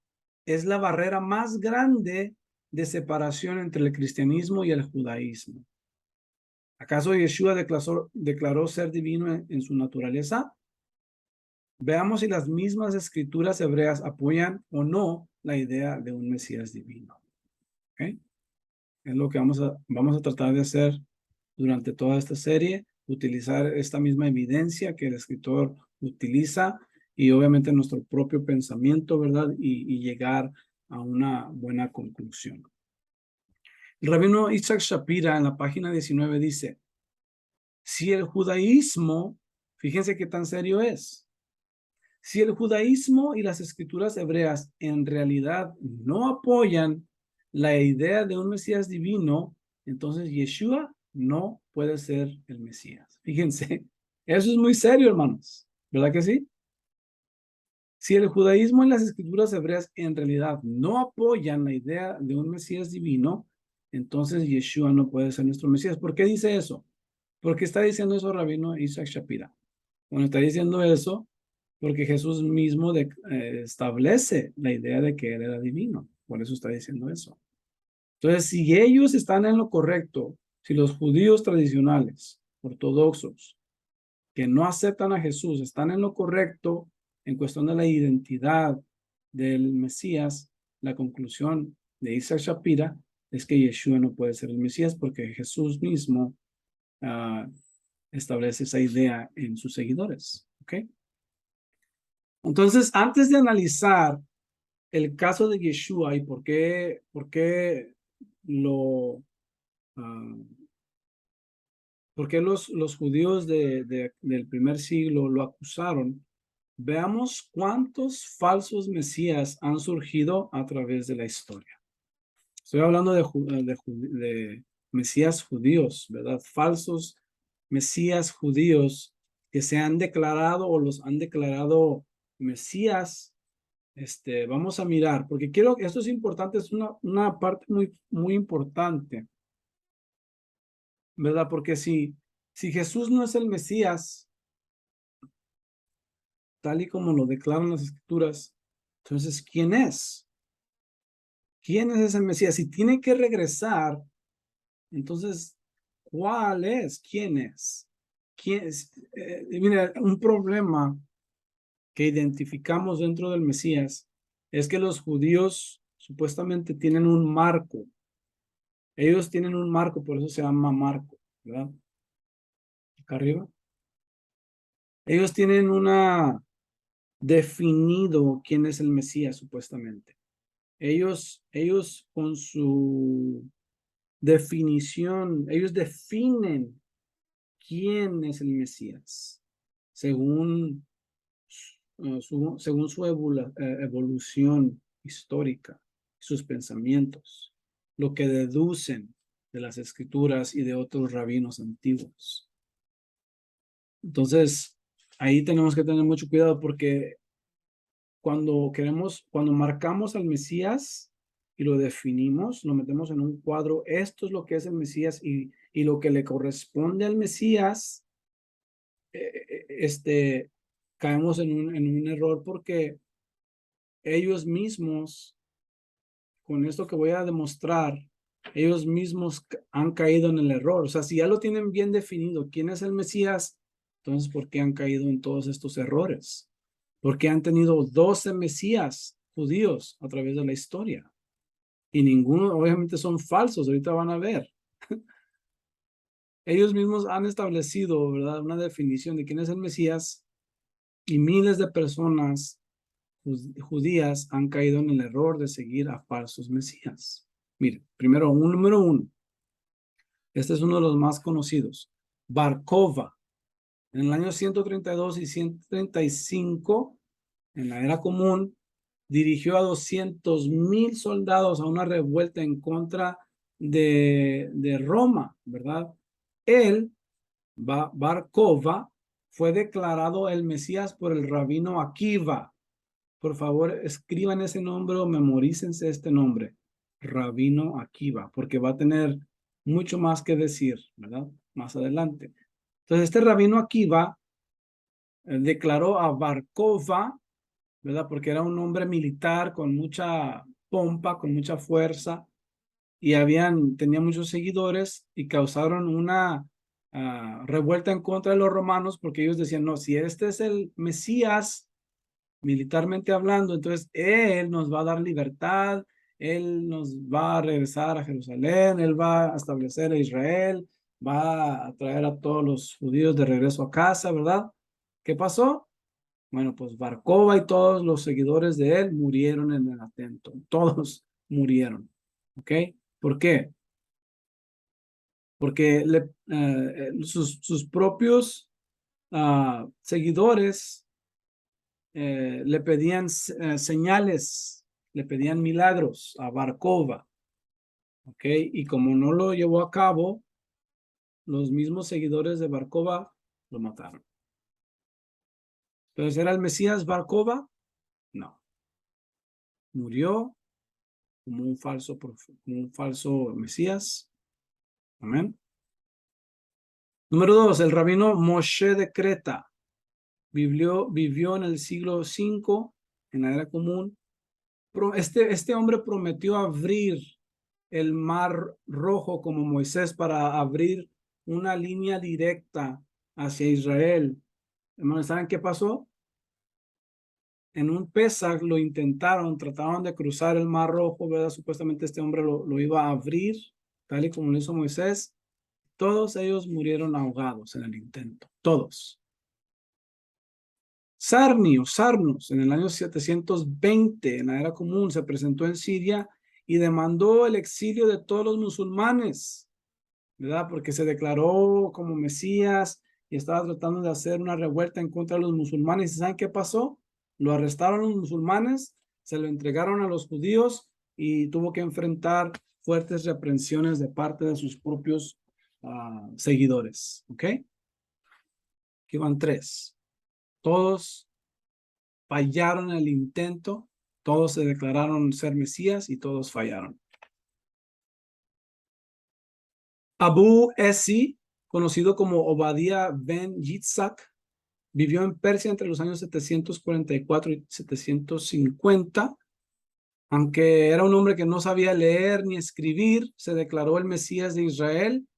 es la barrera más grande de separación entre el cristianismo y el judaísmo. ¿Acaso Yeshua declaró ser divino en su naturaleza? Veamos si las mismas escrituras hebreas apoyan o no la idea de un Mesías divino. ¿Okay? Es lo que vamos a tratar de hacer durante toda esta serie, utilizar esta misma evidencia que el escritor utiliza y obviamente nuestro propio pensamiento, ¿verdad? Y llegar a una buena conclusión. El rabino Isaac Shapira en la página 19 dice, si el judaísmo, fíjense qué tan serio es, si el judaísmo y las escrituras hebreas en realidad no apoyan la idea de un Mesías divino, entonces Yeshua no puede ser el Mesías. Fíjense, eso es muy serio, hermanos, ¿verdad que sí? Si el judaísmo y las escrituras hebreas en realidad no apoyan la idea de un Mesías divino, entonces Yeshua no puede ser nuestro Mesías. ¿Por qué dice eso? ¿Por qué está diciendo eso Rabino Isaac Shapira? Bueno, está diciendo eso porque Jesús mismo establece la idea de que Él era divino. Por eso está diciendo eso. Entonces, si ellos están en lo correcto, si los judíos tradicionales, ortodoxos, que no aceptan a Jesús, están en lo correcto en cuestión de la identidad del Mesías, la conclusión de Isaac Shapira es que Yeshua no puede ser el Mesías porque Jesús mismo establece esa idea en sus seguidores. ¿Ok? Entonces, antes de analizar el caso de Yeshua y lo, ah, por qué los judíos del primer siglo lo acusaron, veamos cuántos falsos mesías han surgido a través de la historia. Estoy hablando de mesías judíos, ¿verdad? Falsos mesías judíos que se han declarado o los han declarado mesías. Vamos a mirar, porque esto es importante, es una parte muy importante, ¿verdad? Porque si Jesús no es el Mesías, tal y como lo declaran las Escrituras, entonces, ¿quién es? ¿Quién es ese Mesías? Si tiene que regresar, entonces, ¿cuál es? ¿Quién es? ¿Quién es? Mira, un problema que identificamos dentro del Mesías es que los judíos supuestamente tienen un marco. Ellos tienen un marco, por eso se llama marco, ¿verdad? Acá arriba. Ellos tienen una definido quién es el Mesías, supuestamente. Ellos con su definición, ellos definen quién es el Mesías, según, según su evolución histórica, sus pensamientos, lo que deducen de las escrituras y de otros rabinos antiguos. Entonces, ahí tenemos que tener mucho cuidado porque cuando marcamos al Mesías y lo definimos, lo metemos en un cuadro, esto es lo que es el Mesías y lo que le corresponde al Mesías, caemos en un error porque ellos mismos, con esto que voy a demostrar, ellos mismos han caído en el error. O sea, si ya lo tienen bien definido quién es el Mesías, entonces, ¿por qué han caído en todos estos errores? Porque han tenido 12 Mesías judíos a través de la historia. Y ninguno, obviamente, son falsos. Ahorita van a ver. Ellos mismos han establecido, ¿verdad?, una definición de quién es el Mesías y miles de personas judías han caído en el error de seguir a falsos Mesías. Mire, primero, un número uno. Este es uno de los más conocidos. Bar Kova. En el año 132 y 135, en la era común, dirigió a 200,000 soldados a una revuelta en contra de Roma, ¿verdad? Él, Bar Kova, fue declarado el Mesías por el rabino Akiva. Por favor, escriban ese nombre o memorícense este nombre, Rabino Akiva, porque va a tener mucho más que decir, ¿verdad? Más adelante. Entonces, este Rabino Akiva declaró a Bar Kova, ¿verdad? Porque era un hombre militar con mucha pompa, con mucha fuerza, y tenía muchos seguidores y causaron una revuelta en contra de los romanos porque ellos decían, no, si este es el Mesías, militarmente hablando, entonces Él nos va a dar libertad, Él nos va a regresar a Jerusalén, Él va a establecer a Israel, va a traer a todos los judíos de regreso a casa, ¿verdad? ¿Qué pasó? Bueno, pues Bar Kova y todos los seguidores de él murieron en el atento. Todos murieron. ¿Ok? ¿Por qué? Porque sus propios seguidores le pedían señales, le pedían milagros a Bar Kova. ¿Ok? Y como no lo llevó a cabo, los mismos seguidores de Bar Kova lo mataron. Entonces, ¿era el Mesías Bar Kova? No. Murió como un falso Mesías. Amén. Número 2, el rabino Moshe de Creta vivió en el siglo V, en la era común. Este hombre prometió abrir el mar rojo como Moisés para abrir una línea directa hacia Israel. Hermanos, ¿saben qué pasó? En un Pesach lo intentaron, trataron de cruzar el mar rojo, ¿verdad? Supuestamente este hombre lo iba a abrir, tal y como lo hizo Moisés. Todos ellos murieron ahogados en el intento, todos. Sarnos, en el año 720, en la era común, se presentó en Siria y demandó el exilio de todos los musulmanes, ¿verdad? Porque se declaró como Mesías y estaba tratando de hacer una revuelta en contra de los musulmanes. ¿Y saben qué pasó? Lo arrestaron los musulmanes, se lo entregaron a los judíos y tuvo que enfrentar fuertes reprensiones de parte de sus propios seguidores. ¿Ok? Aquí van tres. Todos fallaron en el intento, todos se declararon ser Mesías y todos fallaron. Abu Esi, conocido como Obadiah ben Yitzhak, vivió en Persia entre los años 744 y 750. Aunque era un hombre que no sabía leer ni escribir, se declaró el Mesías de Israel.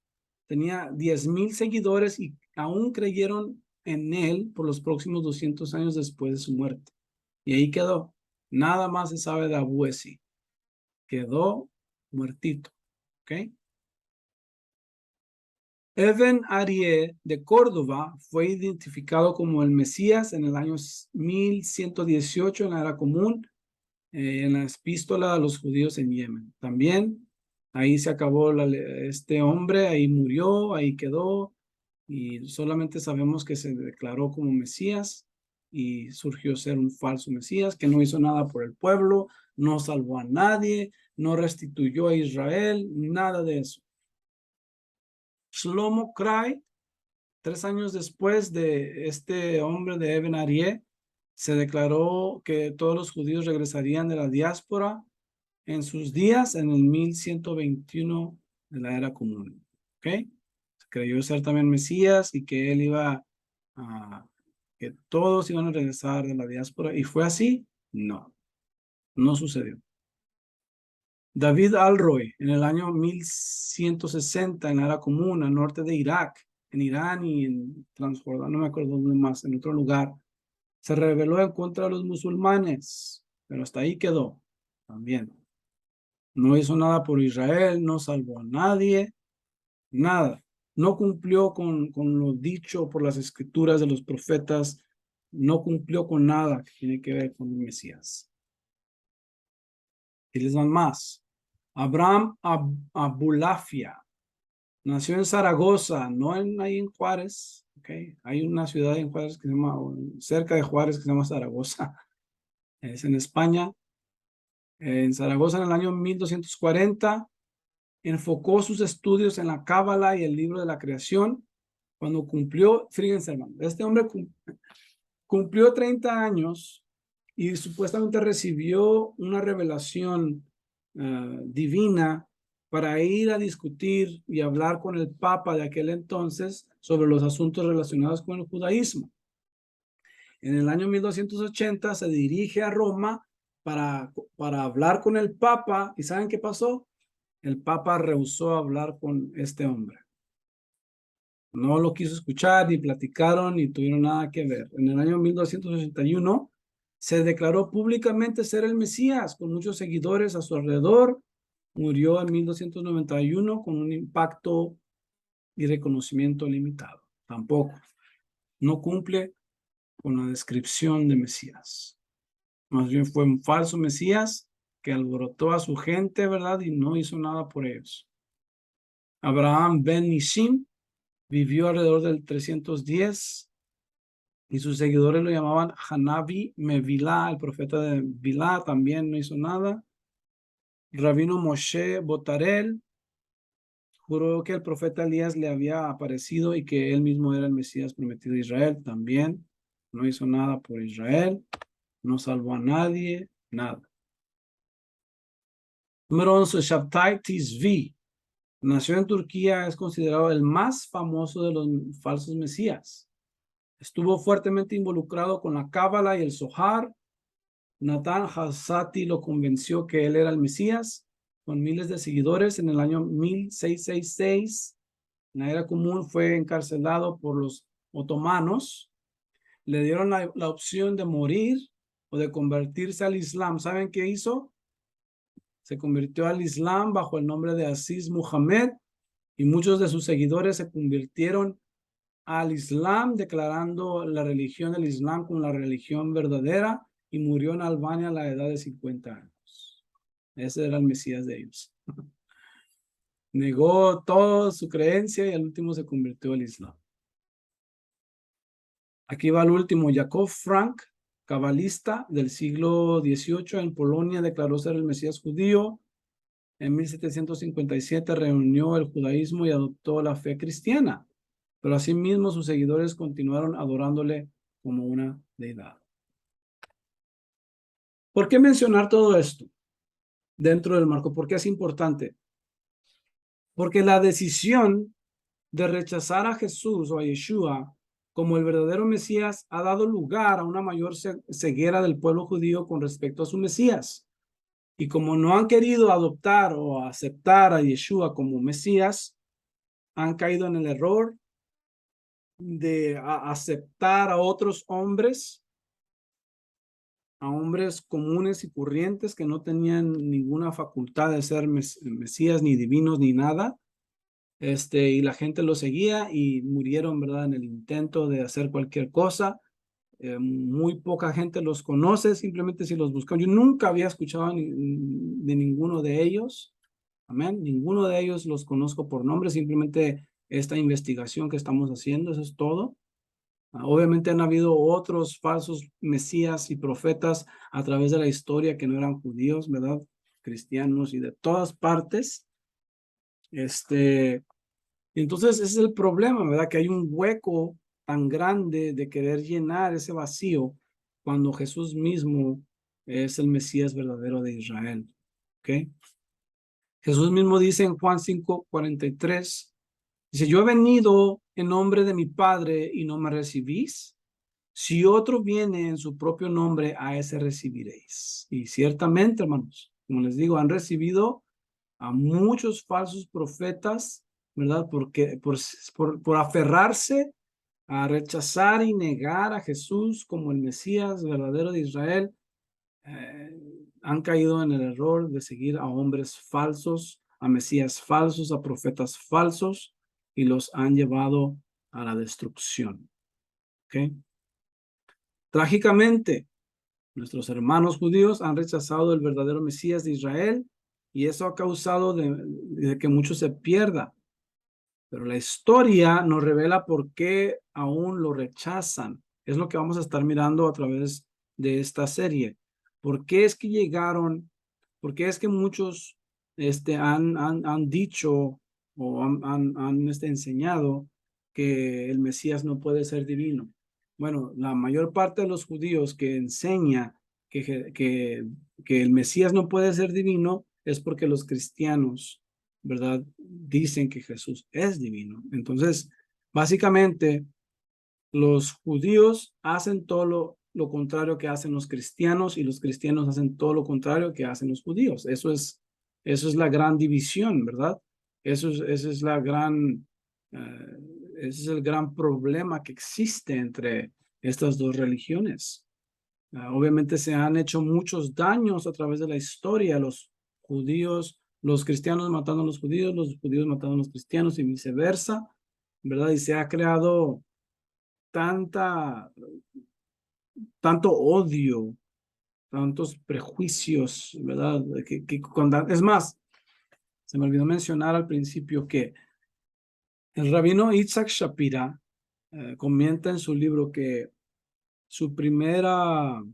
Tenía 10,000 seguidores y aún creyeron en él por los próximos 200 años después de su muerte. Y ahí quedó. Nada más se sabe de Abu Esi. Quedó muertito. ¿Ok? Eben Arié de Córdoba fue identificado como el Mesías en el año 1118 en la Era Común, en la epístola a los judíos en Yemen. También ahí se acabó este hombre, ahí murió, ahí quedó, y solamente sabemos que se declaró como Mesías y surgió ser un falso Mesías que no hizo nada por el pueblo, no salvó a nadie, no restituyó a Israel, nada de eso. Shlomo Krai, 3 años después de este hombre de Eben Arié, se declaró que todos los judíos regresarían de la diáspora en sus días en el 1121 de la Era Común. ¿Ok? Se creyó ser también Mesías y que él iba a, que todos iban a regresar de la diáspora. ¿Y fue así? No, no sucedió. David Alroy, en el año 1160, en la Era Común, al norte de Irak, en Irán y en Transjordania, no me acuerdo dónde más, en otro lugar, se rebeló en contra de los musulmanes, pero hasta ahí quedó también. No hizo nada por Israel, no salvó a nadie, nada. No cumplió con lo dicho por las escrituras de los profetas, no cumplió con nada que tiene que ver con el Mesías. Y les dan más. Abraham Abulafia nació en Zaragoza, no ahí en Juárez, ¿okay? Hay una ciudad en Juárez que se llama, cerca de Juárez que se llama Zaragoza, es en España. En Zaragoza en el año 1240 enfocó sus estudios en la Cábala y el libro de la creación. Cuando cumplió, fíjense hermano, este hombre cumplió 30 años y supuestamente recibió una revelación divina para ir a discutir y hablar con el Papa de aquel entonces sobre los asuntos relacionados con el judaísmo. En el año 1280 se dirige a Roma para hablar con el Papa. ¿Y saben qué pasó? El Papa rehusó hablar con este hombre. No lo quiso escuchar, ni platicaron, ni tuvieron nada que ver. En el año 1281 se declaró públicamente ser el Mesías, con muchos seguidores a su alrededor. Murió en 1291 con un impacto y reconocimiento limitado. Tampoco. No cumple con la descripción de Mesías. Más bien fue un falso Mesías que alborotó a su gente, ¿verdad? Y no hizo nada por ellos. Abraham ben Nishim vivió alrededor del 310 y sus seguidores lo llamaban Hanabi Mevilá, el profeta de Vilá, también no hizo nada. Rabino Moshe Botarel juró que el profeta Elías le había aparecido y que él mismo era el Mesías prometido de Israel, también no hizo nada por Israel, no salvó a nadie, nada. Número 11, Shabtai Tzvi. Nació en Turquía, es considerado el más famoso de los falsos mesías. Estuvo fuertemente involucrado con la Cábala y el Zohar. Natán Hassati lo convenció que él era el Mesías, con miles de seguidores. En el año 1666, en la Era Común, fue encarcelado por los otomanos. Le dieron la opción de morir o de convertirse al Islam. ¿Saben qué hizo? Se convirtió al Islam bajo el nombre de Aziz Muhammad y muchos de sus seguidores se convirtieron al Islam, declarando la religión del Islam como la religión verdadera, y murió en Albania a la edad de 50 años. Ese era el Mesías de ellos. Negó toda su creencia y al último se convirtió al Islam. Aquí va el último. Jacob Frank, cabalista del siglo XVIII en Polonia, declaró ser el Mesías judío. En 1757 reunió el judaísmo y adoptó la fe cristiana, pero asimismo sus seguidores continuaron adorándole como una deidad. ¿Por qué mencionar todo esto dentro del marco? ¿Por qué es importante? Porque la decisión de rechazar a Jesús o a Yeshua como el verdadero Mesías ha dado lugar a una mayor ceguera del pueblo judío con respecto a su Mesías. Y como no han querido adoptar o aceptar a Yeshua como Mesías, han caído en el error de aceptar a otros hombres, a hombres comunes y corrientes que no tenían ninguna facultad de ser mesías, ni divinos, ni nada, y la gente lo seguía y murieron, ¿verdad? En el intento de hacer cualquier cosa. Muy poca gente los conoce, simplemente si los buscan. Yo nunca había escuchado de ninguno de ellos. Amén. Ninguno de ellos los conozco por nombre, simplemente esta investigación que estamos haciendo, eso es todo. Obviamente han habido otros falsos mesías y profetas a través de la historia que no eran judíos, ¿verdad? Cristianos y de todas partes. Entonces ese es el problema, ¿verdad? Que hay un hueco tan grande de querer llenar ese vacío cuando Jesús mismo es el Mesías verdadero de Israel. ¿Ok? Jesús mismo dice en Juan 5:43, dice, yo he venido en nombre de mi Padre y no me recibís. Si otro viene en su propio nombre, a ese recibiréis. Y ciertamente, hermanos, como les digo, han recibido a muchos falsos profetas, ¿verdad? Porque por aferrarse a rechazar y negar a Jesús como el Mesías verdadero de Israel, han caído en el error de seguir a hombres falsos, a mesías falsos, a profetas falsos, y los han llevado a la destrucción. ¿Ok? Trágicamente, nuestros hermanos judíos han rechazado el verdadero Mesías de Israel y eso ha causado de que mucho se pierda. Pero la historia nos revela por qué aún lo rechazan. Es lo que vamos a estar mirando a través de esta serie. ¿Por qué es que llegaron? ¿Por qué es que muchos han dicho o han enseñado que el Mesías no puede ser divino? Bueno, la mayor parte de los judíos que enseña que el Mesías no puede ser divino es porque los cristianos, ¿verdad? Dicen que Jesús es divino. Entonces, básicamente, los judíos hacen todo lo contrario que hacen los cristianos y los cristianos hacen todo lo contrario que hacen los judíos. Eso es la gran división, ¿verdad? Esa es la gran, ese es el gran problema que existe entre estas dos religiones. Obviamente se han hecho muchos daños a través de la historia, los judíos, los cristianos matando a los judíos matando a los cristianos y viceversa, ¿verdad? Y se ha creado tanta, tanto odio, tantos prejuicios, ¿verdad? Es más, se me olvidó mencionar al principio que el rabino Yitzhak Shapira comenta en su libro que su primera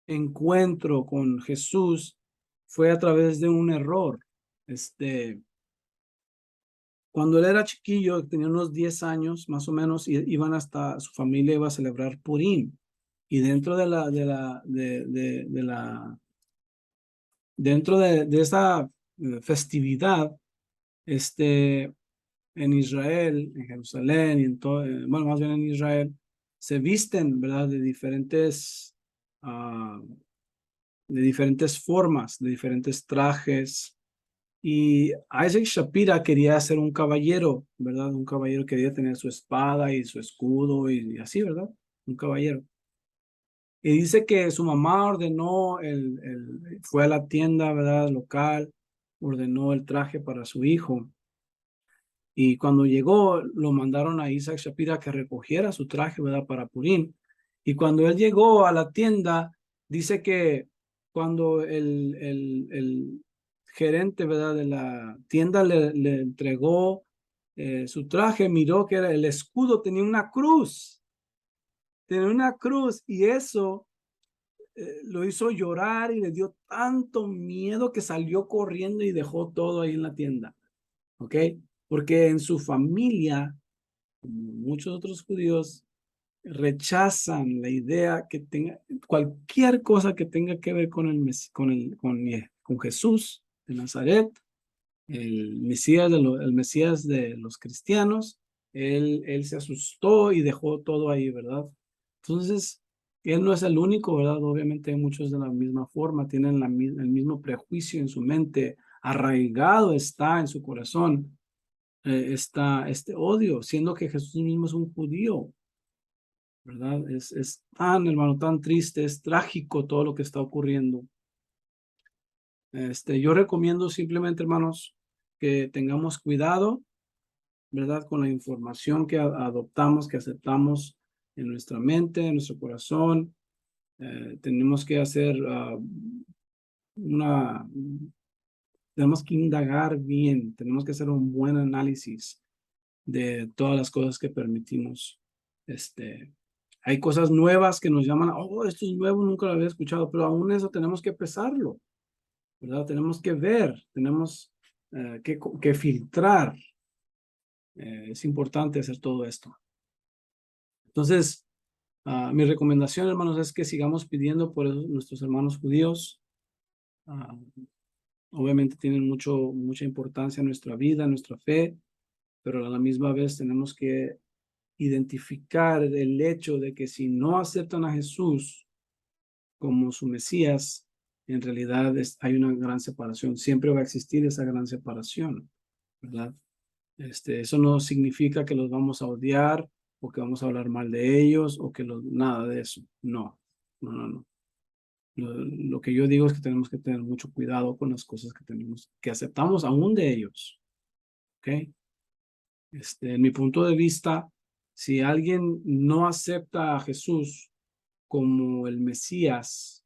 encuentro con Jesús fue a través de un error. Cuando él era chiquillo, tenía unos 10 años más o menos, y iban hasta, su familia iba a celebrar Purim. Y dentro de esa festividad, en Israel, en Jerusalén, y en todo, bueno, más bien en Israel, se visten, ¿verdad? Ah, de diferentes formas, de diferentes trajes. Y Isaac Shapira quería ser un caballero, ¿verdad? Un caballero quería tener su espada y su escudo y así, ¿verdad? Un caballero. Y dice que su mamá ordenó, fue a la tienda, ¿verdad? Local, ordenó el traje para su hijo. Y cuando llegó, lo mandaron a Isaac Shapira que recogiera su traje, ¿verdad? Para Purim. Y cuando él llegó a la tienda, dice que cuando el gerente, ¿verdad? De la tienda le entregó su traje, miró que el escudo tenía una cruz y eso lo hizo llorar y le dio tanto miedo que salió corriendo y dejó todo ahí en la tienda. ¿Ok? Porque en su familia, como muchos otros judíos, rechazan la idea que tenga cualquier cosa que tenga que ver con con Jesús de Nazaret, el Mesías de los cristianos. Él se asustó y dejó todo ahí, ¿verdad? Entonces, él no es el único, ¿verdad? Obviamente muchos de la misma forma tienen el mismo prejuicio en su mente, arraigado está en su corazón está este odio, siendo que Jesús mismo es un judío, ¿verdad? Es tan, hermano, tan triste, es trágico todo lo que está ocurriendo. Yo recomiendo simplemente, hermanos, que tengamos cuidado ¿verdad? Con la información que adoptamos, que aceptamos en nuestra mente, en nuestro corazón. Tenemos que hacer una, tenemos que indagar bien, tenemos que hacer un buen análisis de todas las cosas que permitimos. Hay cosas nuevas que nos llaman, oh, esto es nuevo, nunca lo había escuchado, pero aún eso tenemos que pesarlo, ¿verdad? Tenemos que ver, tenemos que filtrar. Es importante hacer todo esto. Entonces, mi recomendación, hermanos, es que sigamos pidiendo por nuestros hermanos judíos. Ah, obviamente tienen mucha importancia en nuestra vida, en nuestra fe, pero a la misma vez tenemos que identificar el hecho de que si no aceptan a Jesús como su Mesías, en realidad hay una gran separación. Siempre va a existir esa gran separación, ¿verdad? Eso no significa que los vamos a odiar o que vamos a hablar mal de ellos o que nada de eso. No, no, no, no. Lo que yo digo es que tenemos que tener mucho cuidado con las cosas que aceptamos aún de ellos. ¿Ok? En mi punto de vista, si alguien no acepta a Jesús como el Mesías,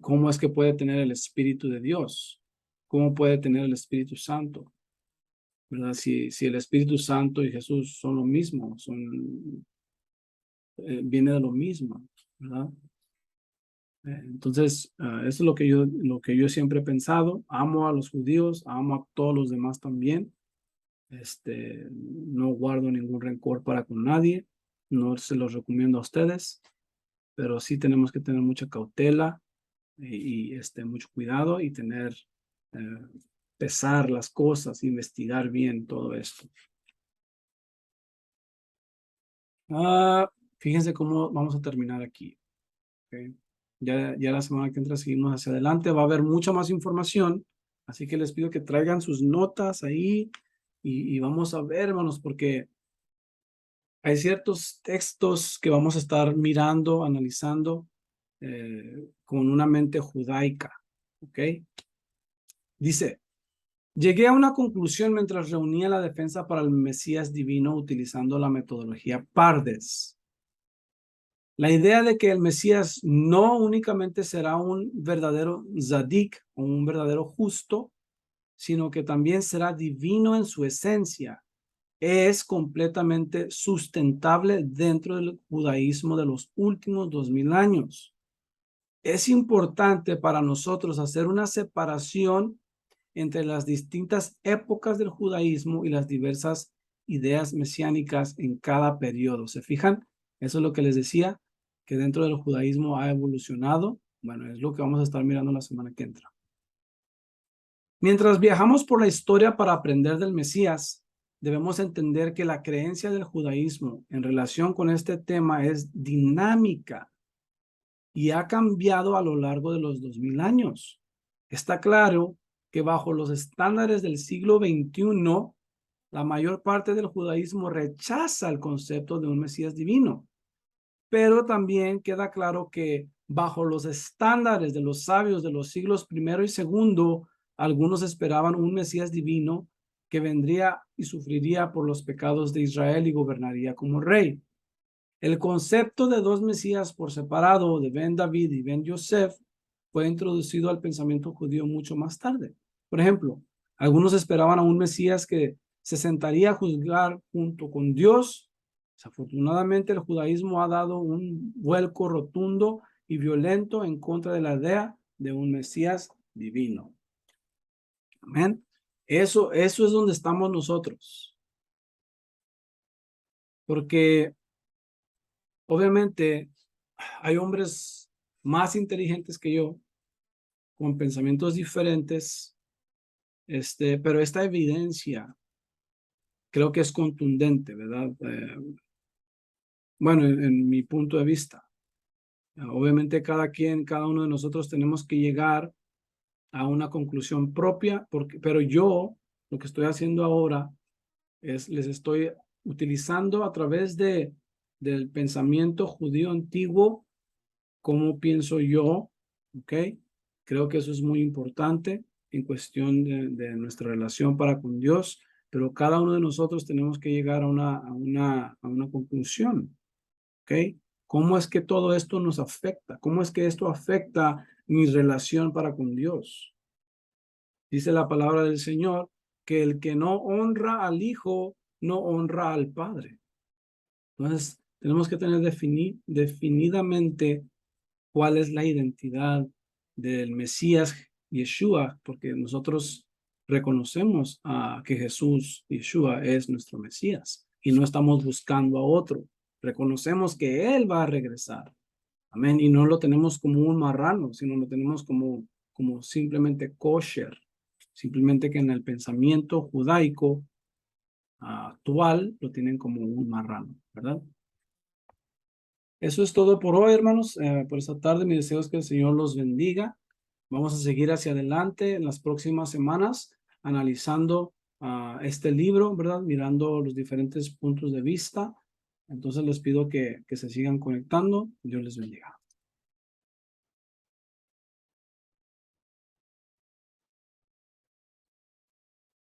¿cómo es que puede tener el Espíritu de Dios? ¿Cómo puede tener el Espíritu Santo? ¿Verdad? Si el Espíritu Santo y Jesús son lo mismo, viene de lo mismo, ¿verdad? Entonces, eso es lo que yo siempre he pensado. Amo a los judíos, amo a todos los demás también. No guardo ningún rencor para con nadie. No se los recomiendo a ustedes, pero sí tenemos que tener mucha cautela y mucho cuidado y eh, pesar las cosas, investigar bien todo esto. Fíjense cómo vamos a terminar aquí. ¿Ok? Ya la semana que entra seguimos hacia adelante. Va a haber mucha más información, así que les pido que traigan sus notas ahí y vamos a ver, hermanos, porque hay ciertos textos que vamos a estar mirando, analizando con una mente judaica. ¿Ok? Dice, llegué a una conclusión mientras reunía la defensa para el Mesías divino utilizando la metodología Pardes. La idea de que el Mesías no únicamente será un verdadero Zadik o un verdadero justo, sino que también será divino en su esencia, es completamente sustentable dentro del judaísmo de los últimos 2000 años. Es importante para nosotros hacer una separación entre las distintas épocas del judaísmo y las diversas ideas mesiánicas en cada periodo. ¿Se fijan? Eso es lo que les decía, que dentro del judaísmo ha evolucionado. Bueno, es lo que vamos a estar mirando la semana que entra. Mientras viajamos por la historia para aprender del Mesías, debemos entender que la creencia del judaísmo en relación con este tema es dinámica y ha cambiado a lo largo de los 2000 años. Está claro que bajo los estándares del siglo XXI, la mayor parte del judaísmo rechaza el concepto de un Mesías divino. Pero también queda claro que bajo los estándares de los sabios de los siglos primero y segundo, algunos esperaban un Mesías divino que vendría y sufriría por los pecados de Israel y gobernaría como rey. El concepto de dos Mesías por separado, de Ben David y Ben Yosef, fue introducido al pensamiento judío mucho más tarde. Por ejemplo, algunos esperaban a un Mesías que se sentaría a juzgar junto con Dios. Desafortunadamente, el judaísmo ha dado un vuelco rotundo y violento en contra de la idea de un Mesías divino. Amén. Eso es donde estamos nosotros. Porque obviamente hay hombres más inteligentes que yo, con pensamientos diferentes, pero esta evidencia creo que es contundente, ¿verdad? Bueno, en mi punto de vista. Obviamente cada uno de nosotros tenemos que llegar a una conclusión propia, pero yo lo que estoy haciendo ahora es les estoy utilizando a través del pensamiento judío antiguo, cómo pienso yo, ¿ok? Creo que eso es muy importante en cuestión de nuestra relación para con Dios. pero cada uno de nosotros tenemos que llegar a una conclusión, ¿ok? ¿Cómo es que todo esto nos afecta? ¿Cómo es que esto afecta mi relación para con Dios? Dice la palabra del Señor que el que no honra al Hijo, no honra al Padre. Entonces, tenemos que tener definidamente cuál es la identidad del Mesías Yeshua, porque nosotros reconocemos que Jesús, Yeshua, es nuestro Mesías y no estamos buscando a otro. Reconocemos que Él va a regresar. Amén. Y no lo tenemos como un marrano, sino lo tenemos como simplemente kosher. Simplemente que en el pensamiento judaico actual lo tienen como un marrano, ¿verdad? Eso es todo por hoy, hermanos. Por esta tarde, mi deseo es que el Señor los bendiga. Vamos a seguir hacia adelante en las próximas semanas, analizando este libro, ¿verdad? Mirando los diferentes puntos de vista. Entonces les pido que se sigan conectando. Dios les bendiga.